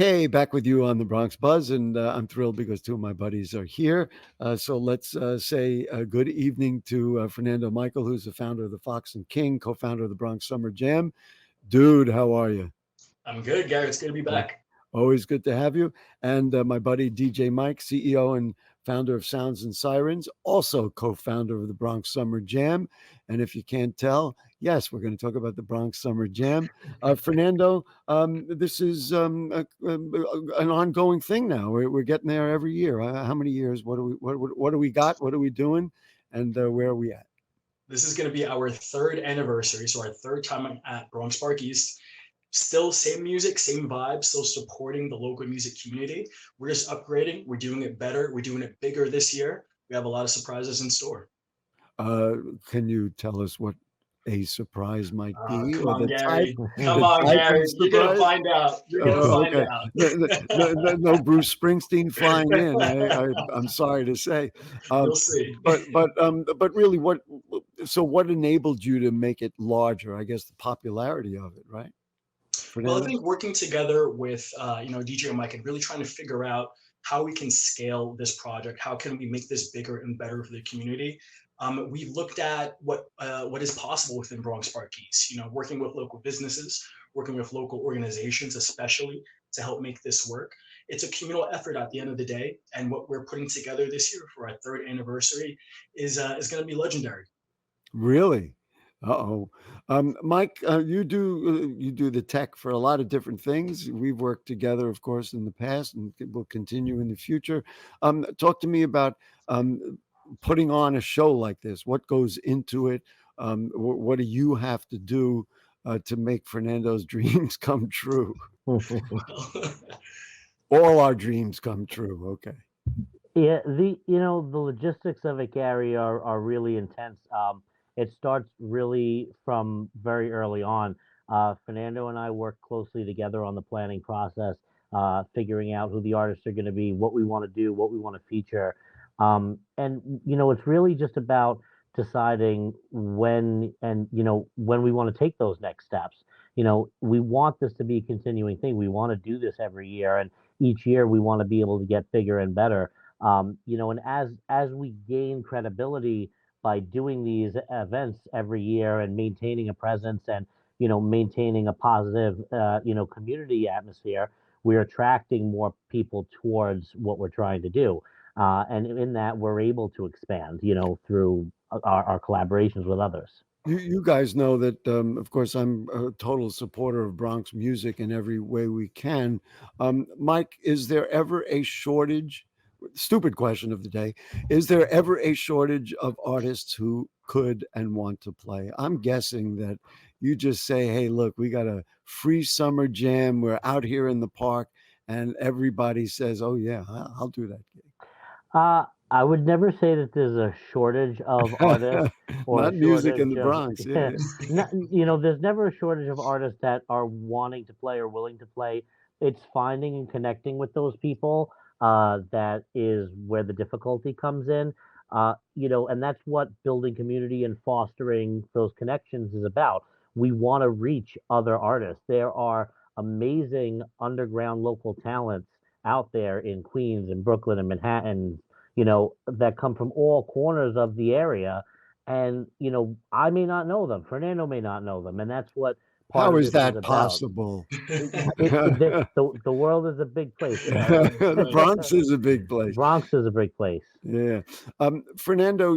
Okay, back with you on the Bronx Buzz, and I'm thrilled because two of my buddies are here. So let's say good evening to Fernando Michael, who's the founder of the Fox and King, co-founder of the Bronx Summer Jam. Dude, how are you? I'm good, Gary. It's good to be Uh, back. Always good to have you. And my buddy DJ Mike, CEO and founder of Sounds and Sirens, also co founder of the Bronx Summer Jam. And if you can't tell, yes, we're going to talk about the Bronx Summer Jam. Fernando, this is an ongoing thing now. We're getting there every year. How many years? What do we got? What are we doing? And where are we at? This is going to be our third anniversary, so our third time at Bronx Park East. Still same music, same vibes, still supporting the local music community. We're just upgrading. We're doing it better. We're doing it bigger this year. We have a lot of surprises in store. Uh, can you tell us what a surprise might be, Come or on, the type Gary. Come the on, type of Gary. You're going to surprise? find out. You're going to find Okay. out. No Bruce Springsteen flying in. I'm sorry to say, um, You'll see. but really, what? So, what enabled you to make it larger? I guess the popularity of it, right, Well, I Fernando? think working together with DJ and Mike and really trying to figure out how we can scale this project, how can we make this bigger and better for the community. We looked at what is possible within Bronx Park East. Working with local businesses, working with local organizations, especially to help make this work. It's a communal effort at the end of the day, and what we're putting together this year for our third anniversary is going to be legendary. Really? Uh-oh. Mike, you do the tech for a lot of different things. We've worked together, of course, in the past, and will continue in the future. Talk to me about putting on a show like this. What goes into it? What do you have to do to make Fernando's dreams come true? All our dreams come true. Okay. Yeah, the logistics of it, Gary, are really intense. It starts really from very early on. Fernando and I work closely together on the planning process, figuring out who the artists are going to be, what we want to do, what we want to feature, and it's really just about deciding when and when we want to take those next steps. We want this to be a continuing thing. We want to do this every year, and each year we want to be able to get bigger and better. And as we gain credibility by doing these events every year and maintaining a presence and maintaining a positive community atmosphere, we're attracting more people towards what we're trying to do. And in that, we're able to expand, through our collaborations with others. You guys know that, of course, I'm a total supporter of Bronx music in every way we can. Mike, is there ever a shortage? Stupid question of the day. Is there ever a shortage of artists who could and want to play? I'm guessing that you just say, hey, look, we got a free summer jam. We're out here in the park. And everybody says, oh, yeah, I'll do that I would never say that there's a shortage of artists gig. or a Not music in shortage the of, Bronx. Yeah. there's never a shortage of artists that are wanting to play or willing to play. It's finding and connecting with those people that is where the difficulty comes in. And that's what building community and fostering those connections is about. We want to reach other artists. There are amazing underground local talents out there in Queens and Brooklyn and Manhattan, that come from all corners of the area. And, I may not know them. Fernando may not know them. And that's what part How of is this is that about. possible? The world is a big place, Gary. The Bronx is a big place. Bronx is a big place. Yeah. Fernando,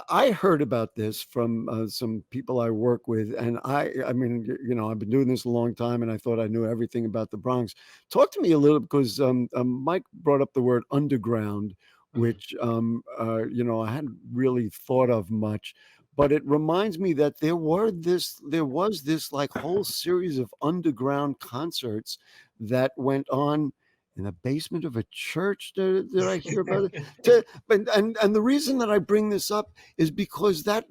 I heard about this from some people I work with, and I mean, I've been doing this a long time, and I thought I knew everything about the Bronx. Talk to me a little, because Mike brought up the word underground, which I hadn't really thought of much. But it reminds me that there was this like whole series of underground concerts that went on in the basement of a church. Did I hear about it? And the reason that I bring this up is because that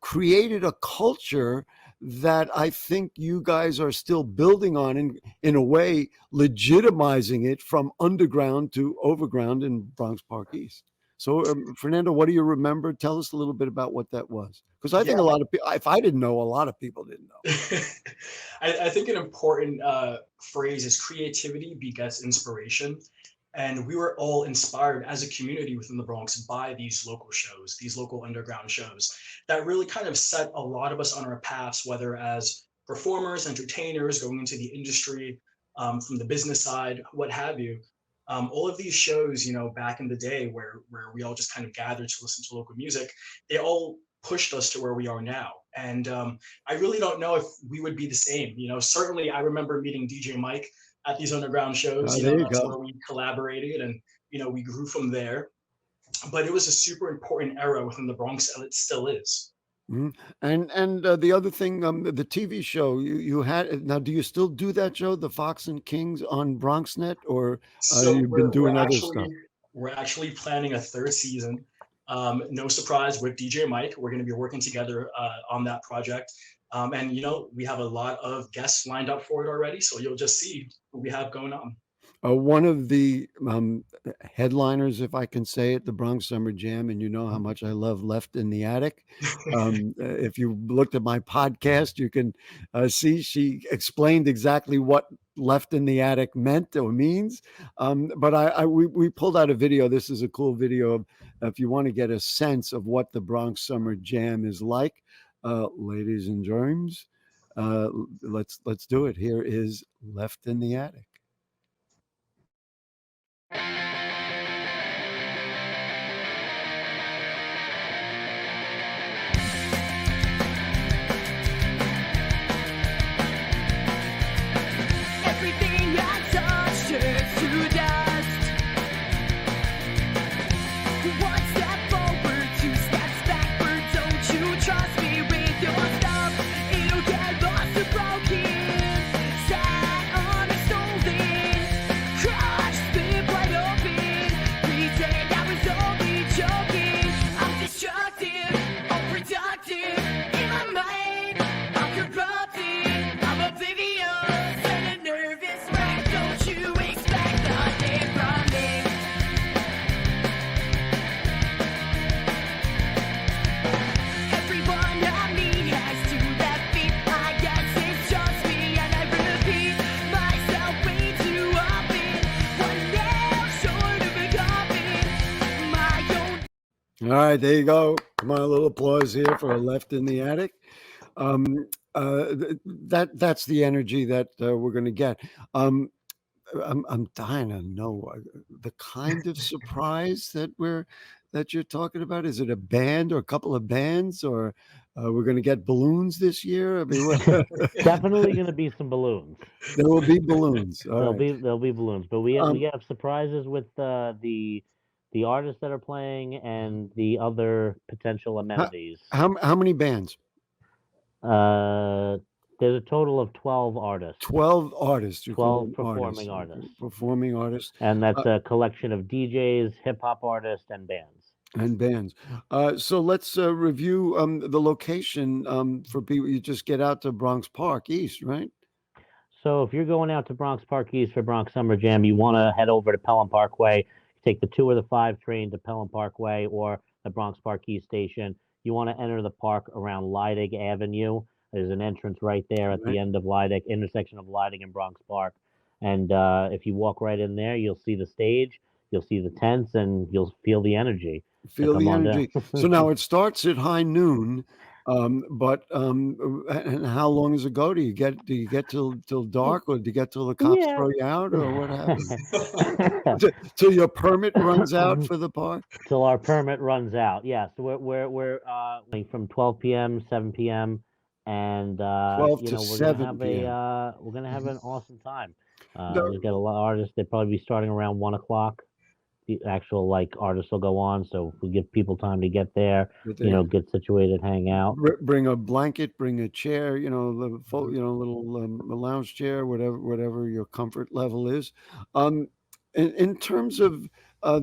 created a culture that I think you guys are still building on, in a way, legitimizing it from underground to overground in Bronx Park East. So, Fernando, what do you remember? Tell us a little bit about what that was, because I Yeah, think a lot of people, if I didn't know, a lot of people didn't know. I think an important phrase is creativity begets inspiration. And we were all inspired as a community within the Bronx by these local shows, these local underground shows that really kind of set a lot of us on our paths, whether as performers, entertainers, going into the industry, from the business side, what have you. All of these shows, back in the day where we all just kind of gathered to listen to local music, they all pushed us to where we are now. And I really don't know if we would be the same. Certainly I remember meeting DJ Mike at these underground shows. There you That's where go. we collaborated and we grew from there. But it was a super important era within the Bronx, and it still is. Mhm. And the other thing, the TV show you had now, do you still do that show, The Fox and Kings, on BronxNet, or So you've been we're doing other actually stuff? we're actually planning a third season. No surprise with DJ Mike, we're going to be working together on that project. And we have a lot of guests lined up for it already, so you'll just see what we have going on. One of the headliners, if I can say it, the Bronx Summer Jam, and you know how much I love Left in the Attic. If you looked at my podcast, you can see she explained exactly what Left in the Attic meant or means. But we pulled out a video. This is a cool video of, if you want to get a sense of what the Bronx Summer Jam is like, ladies and germs. Let's do it. Here is Left in the Attic. Everything I touch turns to dust. One step forward, two steps backward. Don't you trust me with your stuff? It'll get lost or broken. Sat on a stolen, crushed, split wide open. Pretend I was only joking. I'm destructive, unproductive. In my mind, I'm corrupted. I'm oblivious and a nervous wreck. Don't you expect nothing from me? Everyone I meet has two left feet. I guess it's just me, and I repeat myself way too often. One nail short of a coffin. My own. All right, there you go. Come on, a little applause here for Left in the Attic. That's the energy that we're going to get. I'm dying to know the kind of surprise that you're talking about. Is it a band or a couple of bands, or we're going to get balloons this year? I mean, Definitely going to be some balloons. there will be balloons. All There'll right. be balloons, but we Um, have surprises with the artists that are playing and the other potential amenities. how many bands? Uh, there's a total of 12 artists, 12 artists. You call 12 them performing artists. artists, Performing artists. and that's a collection of DJs, hip hop artists, and bands. And bands. So let's review the location for people. You just get out to Bronx Park East, right? So if you're going out to Bronx Park East for Bronx Summer Jam, you want to head over to Pelham Parkway. Take the 2 or the 5 train to Pelham Parkway or the Bronx Park East station. You want to enter the park around Lydig Avenue. There's an entrance right there at Right. the end of Lydig, intersection of Lydig and Bronx Park. And if you walk right in there, you'll see the stage, you'll see the tents, and you'll feel the energy. So Feel come the on down. energy. So now it starts at high noon, but and how long does it go? Do you get till dark, or do you get till the cops Yeah. throw you out, or what happens? Till your permit runs out for the park? Till our permit runs out. Yeah, so we're like from 12 p.m., 7 p.m., and 12 to we're gonna 7 have p.m. we're gonna have an awesome time. No, We've got a lot of artists. They'll probably be starting around 1 o'clock. The actual artists will go on, so we give people time to get there. but they Get situated, hang out. bring a blanket, bring a chair, little a lounge chair, whatever your comfort level is. In terms of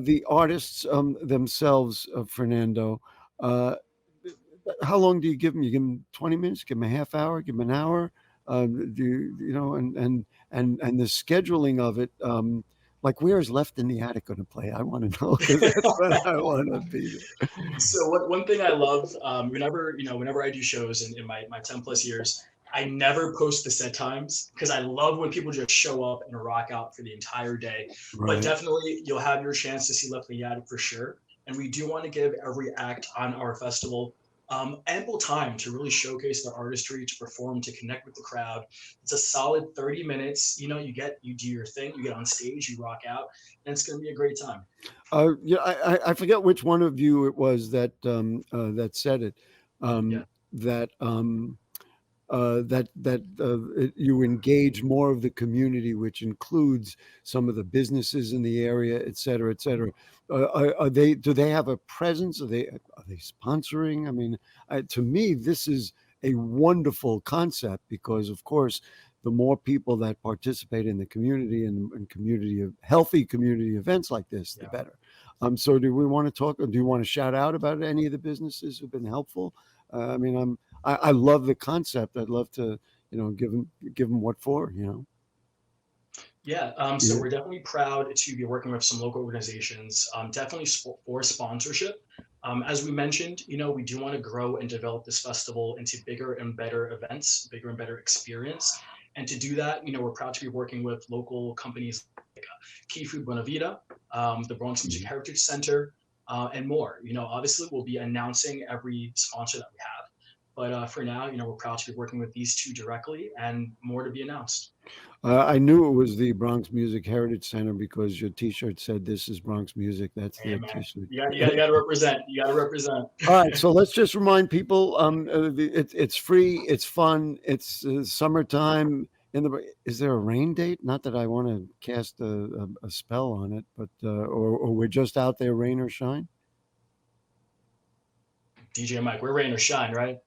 the artists themselves, Fernando, uh, how long do you give them? You give them 20 minutes, give them a half hour, give them an hour. Do you know, and the scheduling of it. Like, where is Left in the Attic going to play? I want to know because that's when I want to be there. So one thing I love, whenever I do shows in my 10 plus years, I never post the set times because I love when people just show up and rock out for the entire day. But Right. definitely you'll have your chance to see Left in the Attic for sure. And we do want to give every act on our festival ample time to really showcase their artistry, to perform, to connect with the crowd. It's a solid 30 minutes. You do your thing, you get on stage, you rock out, and it's going to be a great time. Yeah, I forget which one of you it was that said it. Yeah. That you engage more of the community, which includes some of the businesses in the area, et cetera, et cetera. Are they? Do they have a presence? Are they sponsoring? I mean, to me, this is a wonderful concept because, of course, the more people that participate in the community and community of healthy community events like this, the Yeah. better. So, do we want to talk? Or do you want to shout out about any of the businesses who've been helpful? I mean, I love the concept. I'd love to, give them what for, Yeah, so Yeah. we're definitely proud to be working with some local organizations, definitely for sponsorship. As we mentioned, we do want to grow and develop this festival into bigger and better events, bigger and better experience. And to do that, we're proud to be working with local companies like Key Food Buena Vida, the Bronx Music Mhm. Heritage Center, and more. Obviously, we'll be announcing every sponsor that we have. But for now, we're proud to be working with these two directly and more to be announced. I knew it was the Bronx Music Heritage Center because your T-shirt said "This is Bronx Music." That's Hey their man, T-shirt. you got to represent. You got to represent. All right, so let's just remind people. It's free. It's fun. It's summertime. Is there a rain date? Not that I want to cast a spell on it, but or we're just out there, rain or shine. DJ Mike, we're rain or shine, right?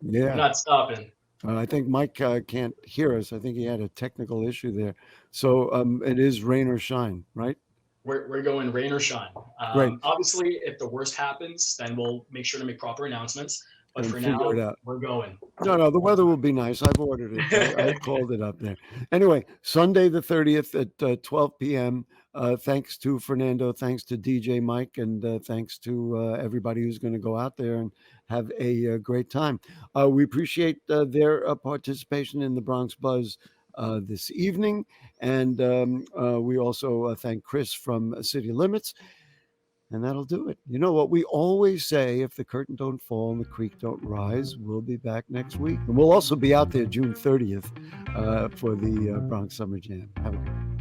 We're Yeah. not stopping. I think Mike can't hear us. I think he had a technical issue there. So it is rain or shine, right? We're going rain or shine. Great. Obviously, if the worst happens, then we'll make sure to make proper announcements. But And for figure it now, out. we're going. No, the weather will be nice. I've ordered it. I called it up there. Anyway, Sunday the 30th at 12 p.m. Thanks to Fernando. Thanks to DJ Mike. And thanks to everybody who's going to go out there and have a great time. We appreciate their participation in the Bronx Buzz this evening. And we also thank Chris from City Limits. And that'll do it. You know what we always say, if the curtain don't fall and the creek don't rise, we'll be back next week. And we'll also be out there June 30th for the Bronx Summer Jam. Have a good one.